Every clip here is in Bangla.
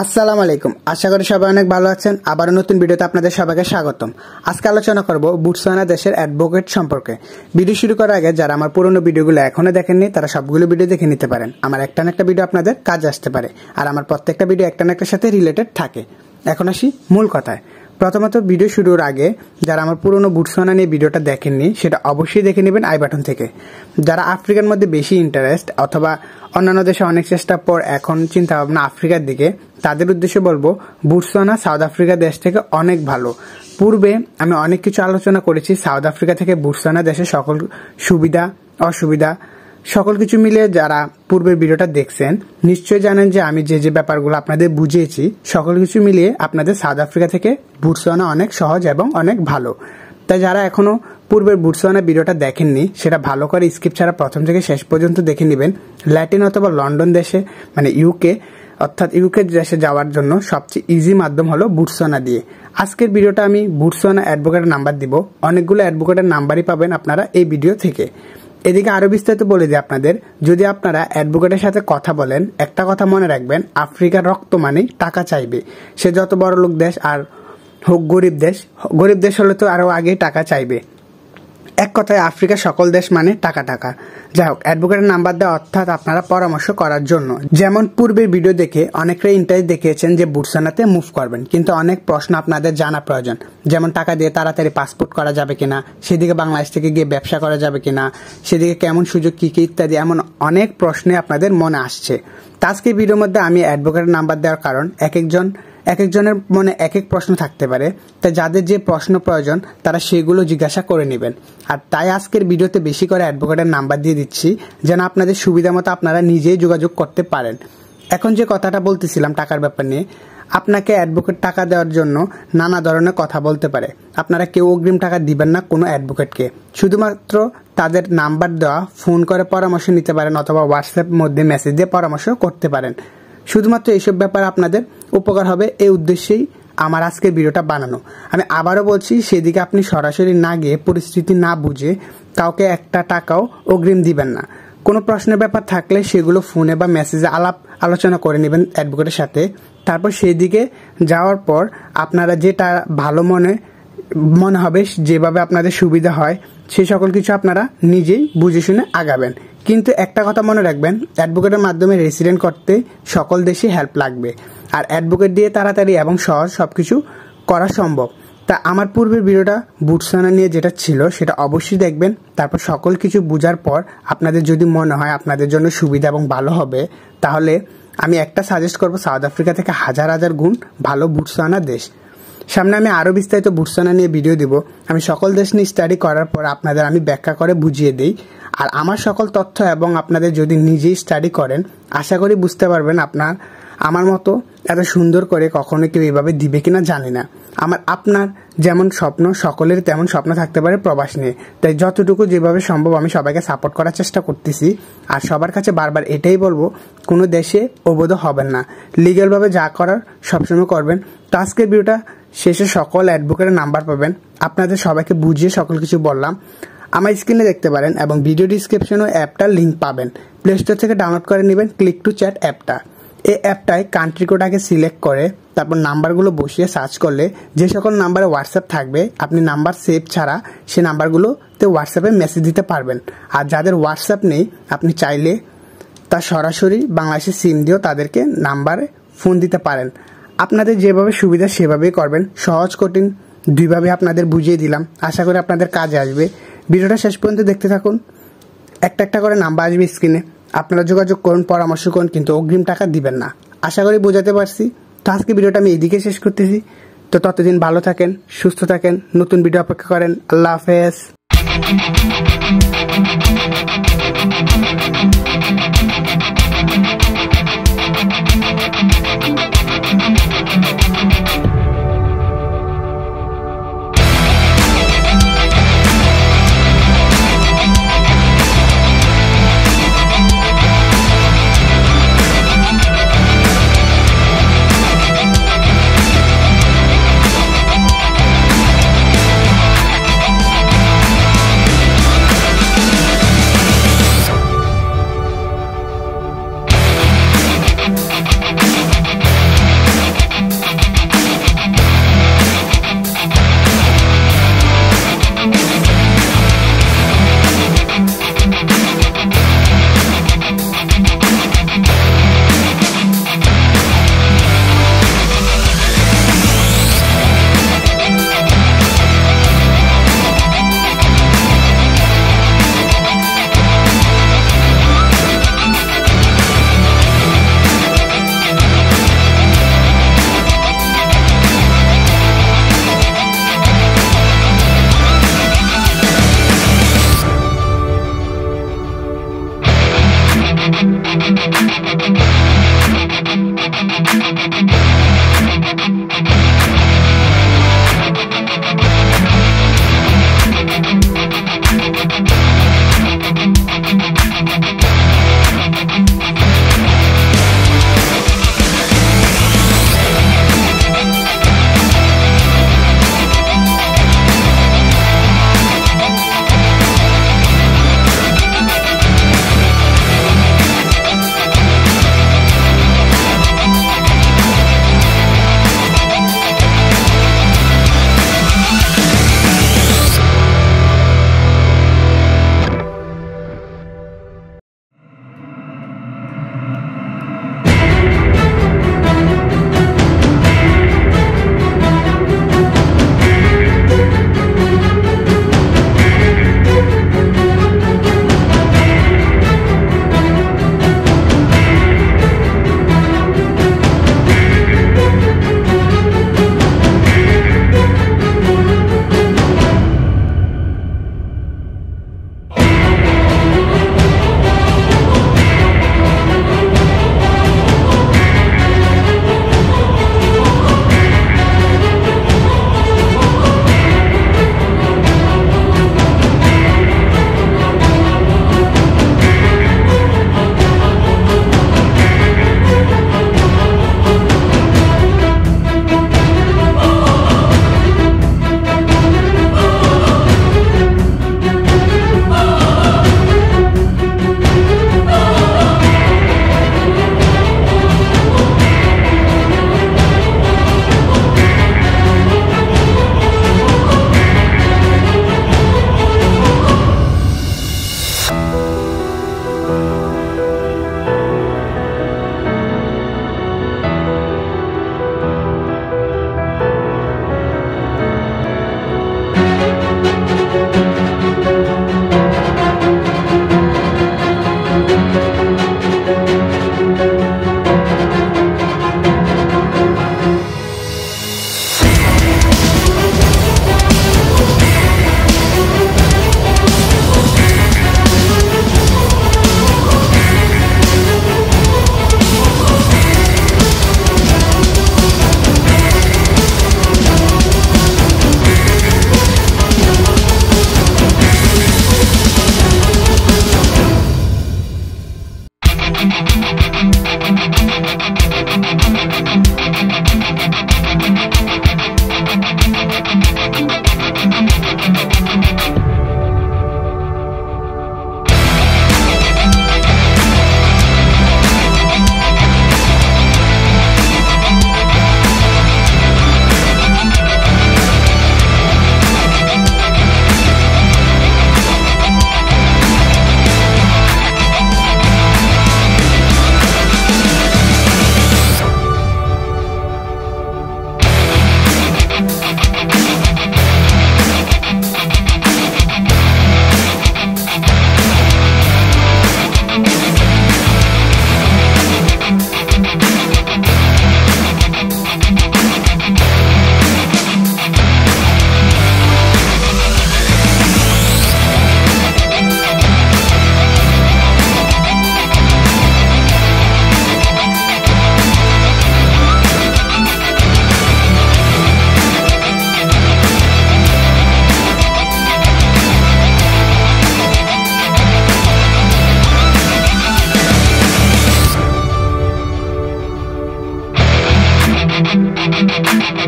আসসালামু আলাইকুম। আশা করি সবাই অনেক ভালো আছেন। আবার নতুন ভিডিওতে আপনাদের সবাইকে স্বাগতম। আজকে আলোচনা করব বুটসওয়ানা দেশের অ্যাডভোকেট সম্পর্কে। ভিডিও শুরু করার আগে যারা আমার পুরনো ভিডিওগুলো এখনো দেখেননি তারা সবগুলো ভিডিও দেখে নিতে পারেন। আমার একটা না একটা ভিডিও আপনাদের কাজে আসতে পারে, আর আমার প্রত্যেকটা ভিডিও একটা না একটার সাথে রিলেটেড থাকে। এখন আসি মূল কথায়। প্রথমত ভিডিও শুরুর আগে যারা আমার পুরনো বুটসওয়ানা নিয়ে ভিডিওটা দেখেননি সেটা অবশ্যই দেখে নেবেন আই বাটন থেকে। যারা আফ্রিকার মধ্যে বেশি ইন্টারেস্ট অথবা অন্যান্য দেশে অনেক চেষ্টার পর এখন চিন্তা ভাবনা আফ্রিকার দিকে, তাদের উদ্দেশ্যে বলবো বুটসওয়ানা সাউথ আফ্রিকা দেশ থেকে অনেক ভালো। পূর্বে আমি অনেক কিছু আলোচনা করেছি সাউথ আফ্রিকা থেকে বুটসওয়ানা দেশের সকল সুবিধা অসুবিধা সকল কিছু মিলিয়ে যারা পূর্বের ভিডিওটা দেখছেন নিশ্চয়ই জানেন যে আমি যে ব্যাপারগুলো আপনাদের বুঝিয়েছি সকল কিছু মিলিয়ে আপনাদের সাউথ আফ্রিকা থেকে বুটসওয়ানা অনেক সহজ এবং অনেক ভালো। তাই যারা এখনো পূর্বের বুটসওয়ানা ভিডিওটা দেখেননি সেটা ভালো করে স্কিপ ছাড়া প্রথম থেকে শেষ পর্যন্ত দেখে নেবেন। ল্যাটিন অথবা লন্ডন দেশে মানে ইউকে দেশে যাওয়ার জন্য সবচেয়ে ইজি মাধ্যম হলো বুটসওয়ানা দিয়ে। আজকের ভিডিওটা আমি বুটসওয়ানা অ্যাডভোকেটের নাম্বার দিব। অনেকগুলো অ্যাডভোকেটের নাম্বারই পাবেন আপনারা এই ভিডিও থেকে। এদিকে আরো বিস্তারিত বলে দিই আপনাদের, যদি আপনারা অ্যাডভোকেটের সাথে কথা বলেন একটা কথা মনে রাখবেন, আফ্রিকার রক্ত মানেই টাকা চাইবে। সে যত বড় লোক দেশ আর হোক গরিব দেশ হলে তো আরো আগেই টাকা চাইবে। এক কথায় আফ্রিকার সকল দেশ মানে টাকা। যাই হোক, অ্যাডভোকেটের নাম্বার দেওয়া অর্থাৎ আপনারা পরামর্শ করার জন্য। যেমন পূর্বের ভিডিও দেখে অনেকটাই ইন্টারেস্ট দেখিয়েছেন যে বুটসওয়ানাতে মুভ করবেন, কিন্তু অনেক প্রশ্ন আপনাদের জানা প্রয়োজন। যেমন টাকা দিয়ে তাড়াতাড়ি পাসপোর্ট করা যাবে কিনা, সেদিকে বাংলাদেশ থেকে গিয়ে ব্যবসা করা যাবে কিনা, সেদিকে কেমন সুযোগ কি ইত্যাদি, এমন অনেক প্রশ্নে আপনাদের মনে আসছে। তা আজকে ভিডিওর মধ্যে আমি অ্যাডভোকেটের নাম্বার দেওয়ার কারণ এক একজনের মনে এক এক প্রশ্ন থাকতে পারে, তাই যাদের যে প্রশ্ন প্রয়োজন তারা সেগুলো জিজ্ঞাসা করে নেবেন। আর তাই আজকের ভিডিওতে বেশি করে অ্যাডভোকেটের নাম্বার দিয়ে দিচ্ছি যেন আপনাদের সুবিধা মতো আপনারা নিজেই যোগাযোগ করতে পারেন। এখন যে কথাটা বলতেছিলাম টাকার ব্যাপার নিয়ে, আপনাকে অ্যাডভোকেট টাকা দেওয়ার জন্য নানা ধরনের কথা বলতে পারে। আপনারা কেউ অগ্রিম টাকা দিবেন না কোনো অ্যাডভোকেটকে, শুধুমাত্র তাদের নাম্বার দেওয়া ফোন করে পরামর্শ নিতে পারেন অথবা হোয়াটসঅ্যাপ মধ্যে মেসেজ দিয়ে পরামর্শ করতে পারেন। শুধুমাত্র এইসব ব্যাপার আপনাদের উপকার হবে এই উদ্দেশ্যেই আমার আজকের ভিডিওটা বানানো। আমি আবারও বলছি, সেদিকে আপনি সরাসরি না গিয়ে পরিস্থিতি না বুঝে কাউকে একটা টাকাও অগ্রিম দিবেন না। কোনো প্রশ্নের ব্যাপার থাকলে সেগুলো ফোনে বা মেসেজে আলোচনা করে নেবেন অ্যাডভোকেটের সাথে। তারপর সেই দিকে যাওয়ার পর আপনারা যেটা ভালো মনে হবে, যেভাবে আপনাদের সুবিধা হয় সেই সকল কিছু আপনারা নিজেই বুঝে শুনে আগাবেন। কিন্তু একটা কথা মনে রাখবেন, অ্যাডভোকেটের মাধ্যমে রেসিডেন্ট করতে সকল দেশে হেল্প লাগবে, আর অ্যাডভোকেট দিয়ে তাড়াতাড়ি এবং সহজ সবকিছু করা সম্ভব। তা আমার পূর্বের ভিডিওটা বুটসওয়ানা নিয়ে যেটা ছিল সেটা অবশ্যই দেখবেন। তারপর সকল কিছু বোঝার পর আপনাদের যদি মনে হয় আপনাদের জন্য সুবিধা এবং ভালো হবে, তাহলে আমি একটা সাজেস্ট করব, সাউথ আফ্রিকা থেকে হাজার গুণ ভালো বুটসওয়ানা দেশ। সামনে আমি আরো বিস্তারিত বুটসওয়ানা নিয়ে ভিডিও দিব। আমি সকল দেশ নিয়ে স্টাডি করার পর আপনাদের আমি ব্যাখ্যা করে বুঝিয়ে দিই। আর আমার সকল তথ্য এবং আপনাদের যদি নিজেই স্টাডি করেন আশা করি বুঝতে পারবেন আমার মতো এত সুন্দর করে কখনো কেউ এভাবে দিবে কিনা জানি না। আপনার যেমন স্বপ্ন সকলের তেমন স্বপ্ন থাকতে পারে প্রবাস নিয়ে, তাই যতটুকু যেভাবে সম্ভব আমি সবাইকে সাপোর্ট করার চেষ্টা করতেছি। আর সবার কাছে বারবার এটাই বলবো, কোনো দেশে অবৈধ হবেন না, লিগ্যালভাবে যা করার সবসময় করবেন। তো আজকের ভিডিওটা শেষে সকল অ্যাডভোকেটের নাম্বার পাবেন। আপনাদের সবাইকে বুঝিয়ে সকল কিছু বললাম। আমার স্ক্রিনে দেখতে পারেন এবং ভিডিও ডিসক্রিপশনে অ্যাপটার লিঙ্ক পাবেন। প্লে স্টোর থেকে ডাউনলোড করে নেবেন ক্লিক টু চ্যাট অ্যাপটা। এই অ্যাপটায় কান্ট্রি কোড আগে সিলেক্ট করে তারপর নাম্বারগুলো বসিয়ে সার্চ করলে যে সকল নাম্বারে হোয়াটসঅ্যাপ থাকবে আপনি নাম্বার সেভ ছাড়া সে নাম্বারগুলোতে হোয়াটসঅ্যাপে মেসেজ দিতে পারবেন। আর যাদের হোয়াটসঅ্যাপ নেই আপনি চাইলে তা সরাসরি বাংলাদেশের সিম দিয়েও তাদেরকে নাম্বারে ফোন দিতে পারেন। আপনাদের যেভাবে সুবিধা সেভাবেই করবেন। সহজ কঠিন দুইভাবে আপনাদের বুঝিয়ে দিলাম, আশা করি আপনাদের কাজে আসবে। ভিডিওটা শেষ পর্যন্ত দেখতে থাকুন। একটা করে নাম্বার আসবে স্ক্রিনে, আপনারা যোগাযোগ করুন, পরামর্শ করুন, কিন্তু অগ্রিম টাকা দিবেন না। আশা করি বোঝাতে পারছি। তো আজকে ভিডিওটা আমি এদিকে শেষ করতেছি। তো ততদিন ভালো থাকেন, সুস্থ থাকেন, নতুন ভিডিও অপেক্ষা করেন। আল্লাহ হাফেজ।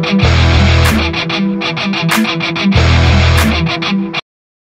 Thank you.